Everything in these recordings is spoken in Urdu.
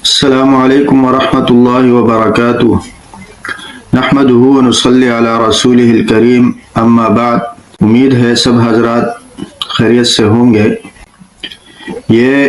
السلام علیکم ورحمۃ اللہ وبرکاتہ نحمدہ ونصلی علی رسولہ الکریم اما بعد۔ امید ہے سب حضرات خیریت سے ہوں گے۔ یہ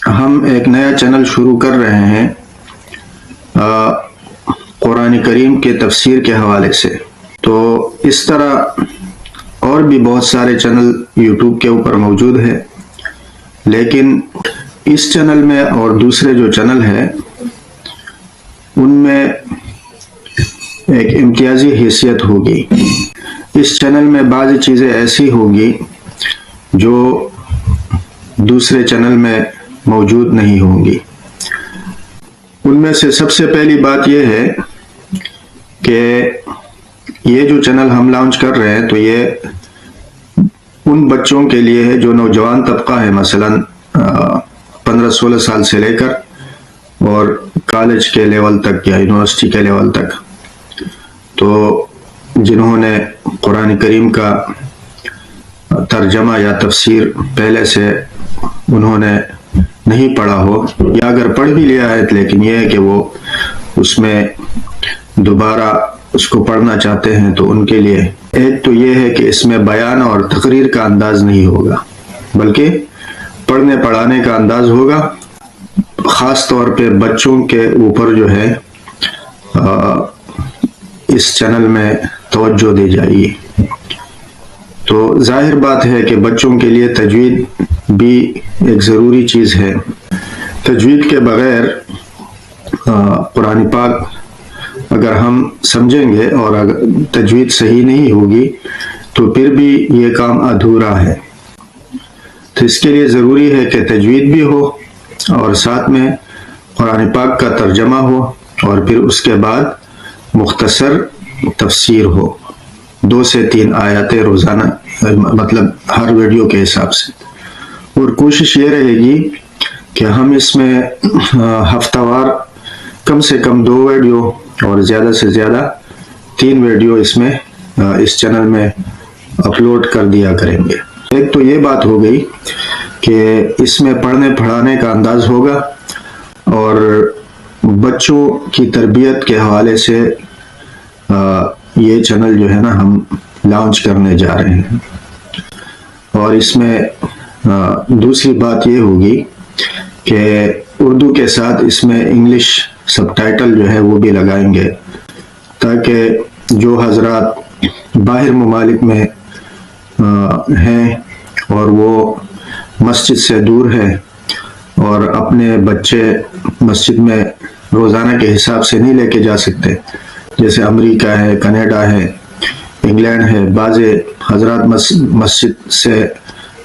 ہم ایک نیا چینل شروع کر رہے ہیں قرآن کریم کے تفسیر کے حوالے سے۔ تو اس طرح اور بھی بہت سارے چینل یوٹیوب کے اوپر موجود ہے، لیکن اس چینل میں اور دوسرے جو چینل ہے ان میں ایک امتیازی حیثیت ہوگی۔ اس چینل میں بعض چیزیں ایسی ہوگی جو دوسرے چینل میں موجود نہیں ہوں گی۔ ان میں سے سب سے پہلی بات یہ ہے کہ یہ جو چینل ہم لانچ کر رہے ہیں تو یہ ان بچوں کے لیے ہے جو نوجوان طبقہ ہے، مثلاً 15-16 سال سے لے کر اور کالج کے لیول تک یا یونیورسٹی کے لیول تک، تو جنہوں نے قرآن کریم کا ترجمہ یا تفسیر پہلے سے انہوں نے نہیں پڑھا ہو، یا اگر پڑھ بھی لیا ہے لیکن یہ ہے کہ وہ اس میں دوبارہ اس کو پڑھنا چاہتے ہیں، تو ان کے لیے ایک تو یہ ہے کہ اس میں بیان اور تقریر کا انداز نہیں ہوگا، بلکہ پڑھنے پڑھانے کا انداز ہوگا۔ خاص طور پہ بچوں کے اوپر جو ہے اس چینل میں توجہ دی جائے گی۔ تو ظاہر بات ہے کہ بچوں کے لیے تجوید بھی ایک ضروری چیز ہے۔ تجوید کے بغیر قرآن پاک اگر ہم سمجھیں گے اور اگر تجوید صحیح نہیں ہوگی تو پھر بھی یہ کام ادھورا ہے۔ تو اس کے لیے ضروری ہے کہ تجوید بھی ہو اور ساتھ میں قرآن پاک کا ترجمہ ہو، اور پھر اس کے بعد مختصر تفسیر ہو، 2 سے 3 آیاتیں روزانہ، مطلب ہر ویڈیو کے حساب سے۔ اور کوشش یہ رہے گی کہ ہم اس میں ہفتہ وار کم سے کم 2 ویڈیو اور زیادہ سے زیادہ 3 ویڈیو اس میں اس چینل میں اپلوڈ کر دیا کریں گے۔ ایک تو یہ بات ہو گئی کہ اس میں پڑھنے پڑھانے کا انداز ہوگا، اور بچوں کی تربیت کے حوالے سے یہ چینل جو ہے نا ہم لانچ کرنے جا رہے ہیں۔ اور اس میں دوسری بات یہ ہوگی کہ اردو کے ساتھ اس میں انگلش سب ٹائٹل جو ہے وہ بھی لگائیں گے، تاکہ جو حضرات باہر ممالک میں ہیں اور وہ مسجد سے دور ہے اور اپنے بچے مسجد میں روزانہ کے حساب سے نہیں لے کے جا سکتے، جیسے امریکہ ہے، کینیڈا ہے، انگلینڈ ہے، بعض حضرات مسجد سے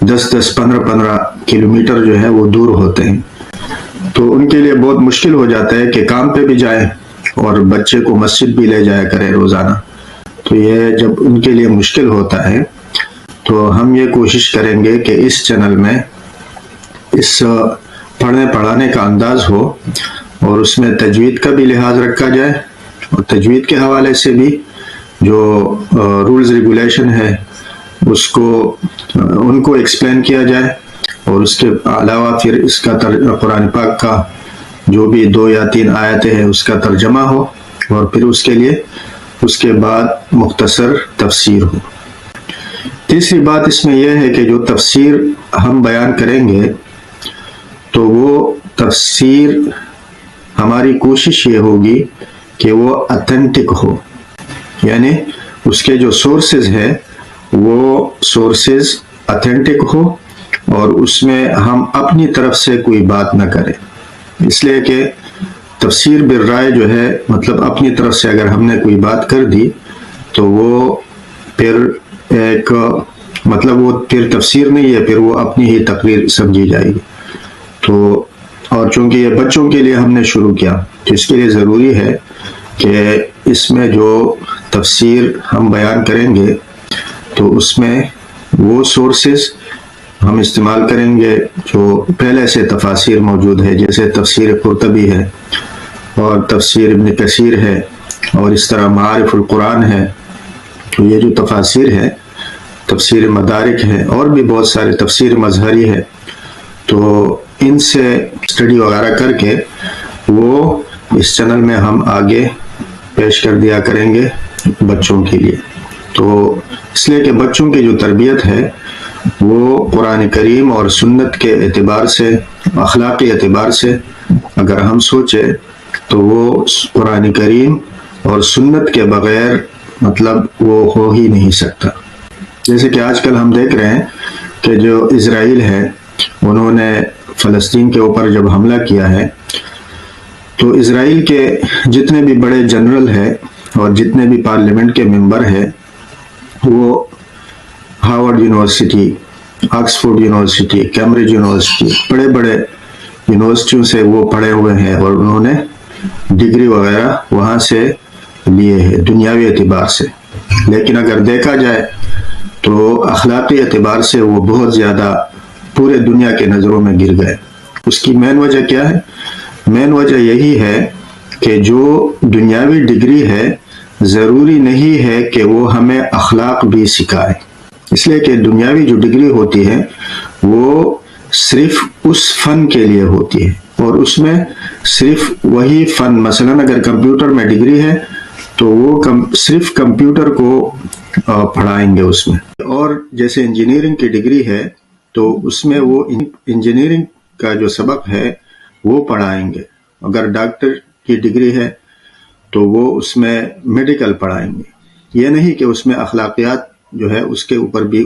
10-10 15-15 کلومیٹر جو ہے وہ دور ہوتے ہیں، تو ان کے لیے بہت مشکل ہو جاتا ہے کہ کام پہ بھی جائے اور بچے کو مسجد بھی لے جایا کرے روزانہ۔ تو یہ جب ان کے لیے مشکل ہوتا ہے تو ہم یہ کوشش کریں گے کہ اس چینل میں اس پڑھنے پڑھانے کا انداز ہو، اور اس میں تجوید کا بھی لحاظ رکھا جائے، اور تجوید کے حوالے سے بھی جو رولز ریگولیشن ہے اس کو ان کو ایکسپلین کیا جائے، اور اس کے علاوہ پھر اس کا قرآن پاک کا جو بھی 2 یا 3 آیتیں ہیں اس کا ترجمہ ہو، اور پھر اس کے لیے اس کے بعد مختصر تفسیر ہو۔ تیسری بات اس میں یہ ہے کہ جو تفسیر ہم بیان کریں گے تو وہ تفسیر ہماری کوشش یہ ہوگی کہ وہ اتھینٹک ہو، یعنی اس کے جو سورسز ہے وہ سورسز اتھینٹک ہو، اور اس میں ہم اپنی طرف سے کوئی بات نہ کریں، اس لیے کہ تفسیر بالرائے جو ہے، مطلب اپنی طرف سے اگر ہم نے کوئی بات کر دی تو وہ پھر ایک مطلب وہ پھر تفسیر نہیں ہے، پھر وہ اپنی ہی تقریر سمجھی جائے گی۔ تو اور چونکہ یہ بچوں کے لیے ہم نے شروع کیا تو اس کے لیے ضروری ہے کہ اس میں جو تفسیر ہم بیان کریں گے تو اس میں وہ سورسز ہم استعمال کریں گے جو پہلے سے تفاسیر موجود ہے، جیسے تفسیر قرطبی ہے اور تفسیر ابن کثیر ہے، اور اس طرح معارف القرآن ہے۔ تو یہ جو تفاسیر ہے، تفسیر مدارک ہے، اور بھی بہت سارے تفسیر مظہری ہے، تو ان سے اسٹڈی وغیرہ کر کے وہ اس چینل میں ہم آگے پیش کر دیا کریں گے بچوں کے لیے. تو اس لیے کہ بچوں کی جو تربیت ہے وہ قرآن کریم اور سنت کے اعتبار سے، اخلاقی اعتبار سے اگر ہم سوچیں تو وہ قرآن کریم اور سنت کے بغیر مطلب وہ ہو ہی نہیں سکتا. جیسے کہ آج کل ہم دیکھ رہے ہیں کہ جو اسرائیل ہے انہوں نے فلسطین کے اوپر جب حملہ کیا ہے تو اسرائیل کے جتنے بھی بڑے جنرل ہیں اور جتنے بھی پارلیمنٹ کے ممبر ہیں وہ Harvard university, Oxford university, Cambridge university, بڑے بڑے یونیورسٹیوں سے وہ پڑھے ہوئے ہیں اور انہوں نے ڈگری وغیرہ وہاں سے لیے ہیں دنیاوی اعتبار سے. لیکن اگر دیکھا جائے تو اخلاقی اعتبار سے وہ بہت زیادہ پورے دنیا کے نظروں میں گر گئے. اس کی مین وجہ کیا ہے؟ مین وجہ یہی ہے کہ جو دنیاوی ڈگری ہے ضروری نہیں ہے کہ وہ ہمیں اخلاق بھی سکھائے. اس لیے کہ دنیاوی جو ڈگری ہوتی ہے وہ صرف اس فن کے لیے ہوتی ہے اور اس میں صرف وہی فن، مثلا اگر کمپیوٹر میں ڈگری ہے تو وہ صرف کمپیوٹر کو پڑھائیں گے اس میں. اور جیسے انجینئرنگ کی ڈگری ہے تو اس میں وہ انجینئرنگ کا جو سبق ہے وہ پڑھائیں گے. اگر ڈاکٹر کی ڈگری ہے تو وہ اس میں میڈیکل پڑھائیں گے. یہ نہیں کہ اس میں اخلاقیات جو ہے اس کے اوپر بھی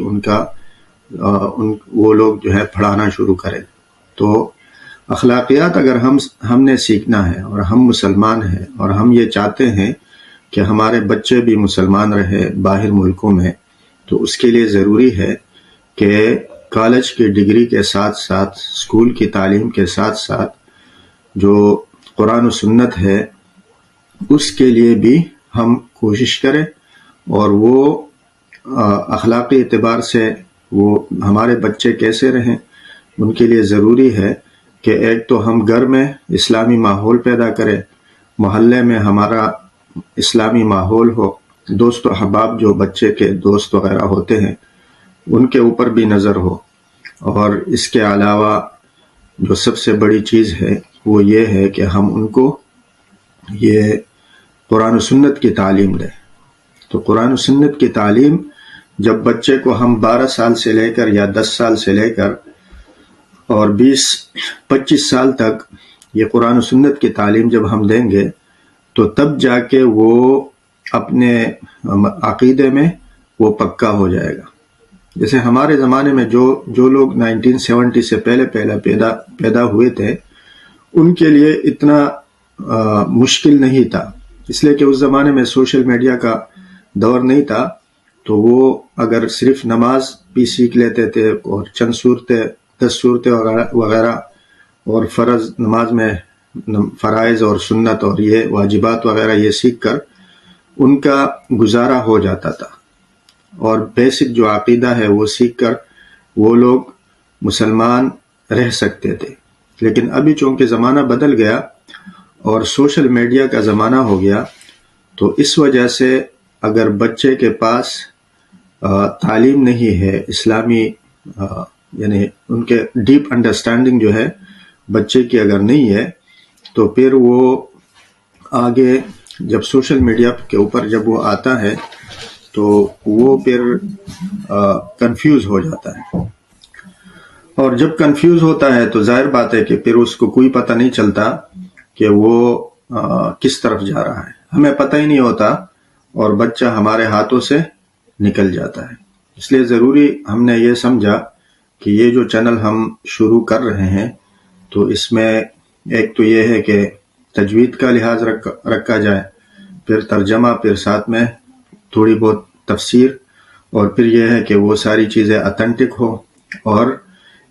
وہ لوگ جو ہے پڑھانا شروع کریں. تو اخلاقیات اگر ہم نے سیکھنا ہے اور ہم مسلمان ہیں اور ہم یہ چاہتے ہیں کہ ہمارے بچے بھی مسلمان رہے باہر ملکوں میں، تو اس کے لیے ضروری ہے کہ کالج کی ڈگری کے ساتھ ساتھ، اسکول کی تعلیم کے ساتھ ساتھ جو قرآن و سنت ہے اس کے لیے بھی ہم کوشش کریں. اور وہ اخلاقی اعتبار سے وہ ہمارے بچے کیسے رہیں ان کے لیے ضروری ہے کہ ایک تو ہم گھر میں اسلامی ماحول پیدا کریں، محلے میں ہمارا اسلامی ماحول ہو، دوست و احباب جو بچے کے دوست وغیرہ ہوتے ہیں ان کے اوپر بھی نظر ہو. اور اس کے علاوہ جو سب سے بڑی چیز ہے وہ یہ ہے کہ ہم ان کو یہ قرآن و سنت کی تعلیم دیں. تو قرآن و سنت کی تعلیم جب بچے کو ہم 12 سال سے لے کر یا 10 سال سے لے کر اور 20-25 سال تک یہ قرآن و سنت کی تعلیم جب ہم دیں گے تو تب جا کے وہ اپنے عقیدے میں وہ پکا ہو جائے گا. جیسے ہمارے زمانے میں جو لوگ 1970 سے پہلے پیدا ہوئے تھے ان کے لیے اتنا مشکل نہیں تھا، اس لیے کہ اس زمانے میں سوشل میڈیا کا دور نہیں تھا. تو وہ اگر صرف نماز بھی سیکھ لیتے تھے اور چند صورتیں 10 صورتیں وغیرہ اور فرض نماز میں فرائض اور سنت اور یہ واجبات وغیرہ یہ سیکھ کر ان کا گزارا ہو جاتا تھا. اور بیسک جو عقیدہ ہے وہ سیکھ کر وہ لوگ مسلمان رہ سکتے تھے. لیکن ابھی چونکہ زمانہ بدل گیا اور سوشل میڈیا کا زمانہ ہو گیا تو اس وجہ سے اگر بچے کے پاس تعلیم نہیں ہے اسلامی، یعنی ان کے ڈیپ انڈرسٹینڈنگ جو ہے بچے کی اگر نہیں ہے تو پھر وہ آگے جب سوشل میڈیا کے اوپر جب وہ آتا ہے تو وہ پھر کنفیوز ہو جاتا ہے. اور جب کنفیوز ہوتا ہے تو ظاہر بات ہے کہ پھر اس کو کوئی پتہ نہیں چلتا کہ وہ کس طرف جا رہا ہے. ہمیں پتہ ہی نہیں ہوتا اور بچہ ہمارے ہاتھوں سے نکل جاتا ہے. اس لیے ضروری ہم نے یہ سمجھا کہ یہ جو چینل ہم شروع کر رہے ہیں تو اس میں ایک تو یہ ہے کہ تجوید کا لحاظ رکھا جائے، پھر ترجمہ، پھر ساتھ میں تھوڑی بہت تفسیر، اور پھر یہ ہے کہ وہ ساری چیزیں اتھینٹک ہو اور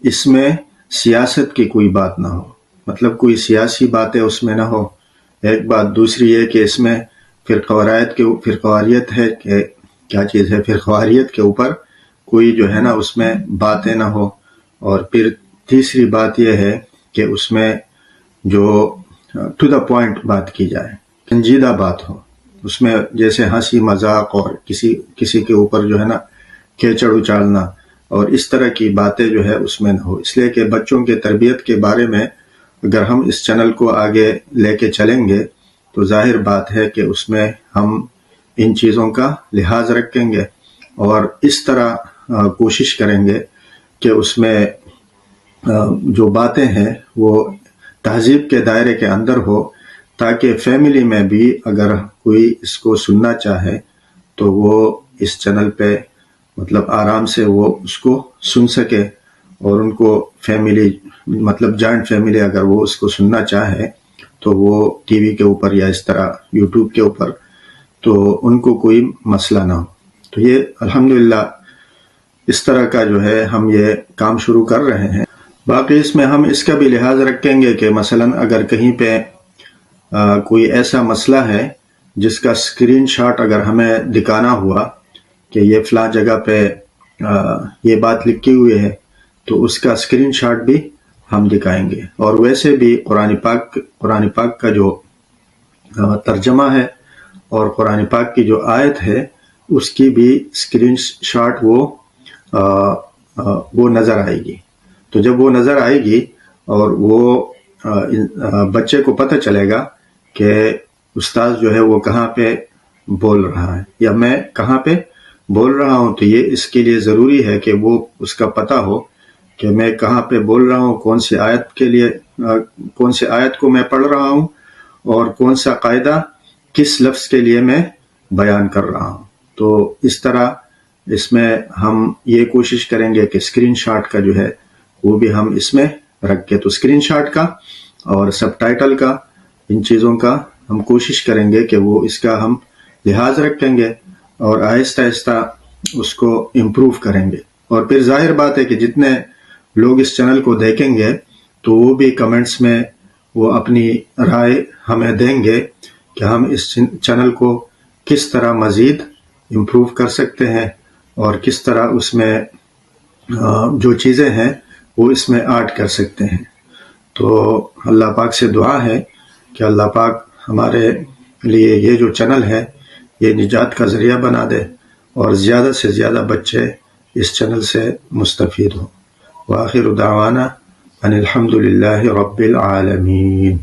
اس میں سیاست کی کوئی بات نہ ہو، مطلب کوئی سیاسی باتیں اس میں نہ ہو. ایک بات. دوسری یہ کہ اس میں فرقواریت ہے کہ کیا چیز ہے، فرقواریت کے اوپر کوئی جو ہے نا اس میں باتیں نہ ہو. اور پھر تیسری بات یہ ہے کہ اس میں جو ٹو دا پوائنٹ بات کی جائے، سنجیدہ بات ہو. اس میں جیسے ہنسی مذاق اور کسی کے اوپر جو ہے نا کیچڑ اچالنا اور اس طرح کی باتیں جو ہے اس میں نہ ہو. اس لیے کہ بچوں کے تربیت کے بارے میں اگر ہم اس چینل کو آگے لے کے چلیں گے تو ظاہر بات ہے کہ اس میں ہم ان چیزوں کا لحاظ رکھیں گے اور اس طرح کوشش کریں گے کہ اس میں جو باتیں ہیں وہ تہذیب کے دائرے کے اندر ہو، تاکہ فیملی میں بھی اگر کوئی اس کو سننا چاہے تو وہ اس چینل پہ مطلب آرام سے وہ اس کو سن سکے، اور ان کو فیملی مطلب جوائنٹ فیملی اگر وہ اس کو سننا چاہے تو وہ ٹی وی کے اوپر یا اس طرح یوٹیوب کے اوپر، تو ان کو کوئی مسئلہ نہ ہو۔ تو یہ الحمدللہ اس طرح کا جو ہے ہم یہ کام شروع کر رہے ہیں۔ باقی اس میں ہم اس کا بھی لحاظ رکھیں گے کہ مثلا اگر کہیں پہ کوئی ایسا مسئلہ ہے جس کا اسکرین شاٹ اگر ہمیں دکھانا ہوا کہ یہ فلاں جگہ پہ یہ بات لکھی ہوئی ہے تو اس کا اسکرین شاٹ بھی ہم دکھائیں گے، اور ویسے بھی قرآن پاک کا جو ترجمہ ہے اور قرآن پاک کی جو آیت ہے اس کی بھی اسکرین شاٹ وہ نظر آئے گی۔ تو جب وہ نظر آئے گی اور وہ بچے کو پتہ چلے گا کہ استاد جو ہے وہ کہاں پہ بول رہا ہے یا میں کہاں پہ بول رہا ہوں، تو یہ اس کے لیے ضروری ہے کہ وہ اس کا پتہ ہو کہ میں کہاں پہ بول رہا ہوں، کون سی آیت کو میں پڑھ رہا ہوں اور کون سا قاعدہ کس لفظ کے لیے میں بیان کر رہا ہوں۔ تو اس طرح اس میں ہم یہ کوشش کریں گے کہ اسکرین شاٹ کا جو ہے وہ بھی ہم اس میں رکھ کے، تو اسکرین شاٹ کا اور سب ٹائٹل کا، ان چیزوں کا ہم کوشش کریں گے کہ وہ اس کا ہم لحاظ رکھیں گے اور آہستہ آہستہ اس کو امپروو کریں گے۔ اور پھر ظاہر بات ہے کہ جتنے لوگ اس چینل کو دیکھیں گے تو وہ بھی کمنٹس میں وہ اپنی رائے ہمیں دیں گے کہ ہم اس چینل کو کس طرح مزید امپروو کر سکتے ہیں اور کس طرح اس میں جو چیزیں ہیں وہ اس میں ایڈ کر سکتے ہیں۔ تو اللہ پاک سے دعا ہے کہ اللہ پاک ہمارے لیے یہ جو چینل ہے یہ نجات کا ذریعہ بنا دے اور زیادہ سے زیادہ بچے اس چینل سے مستفید ہوں۔ وآخر دعوانا ان الحمد للہ رب العالمین۔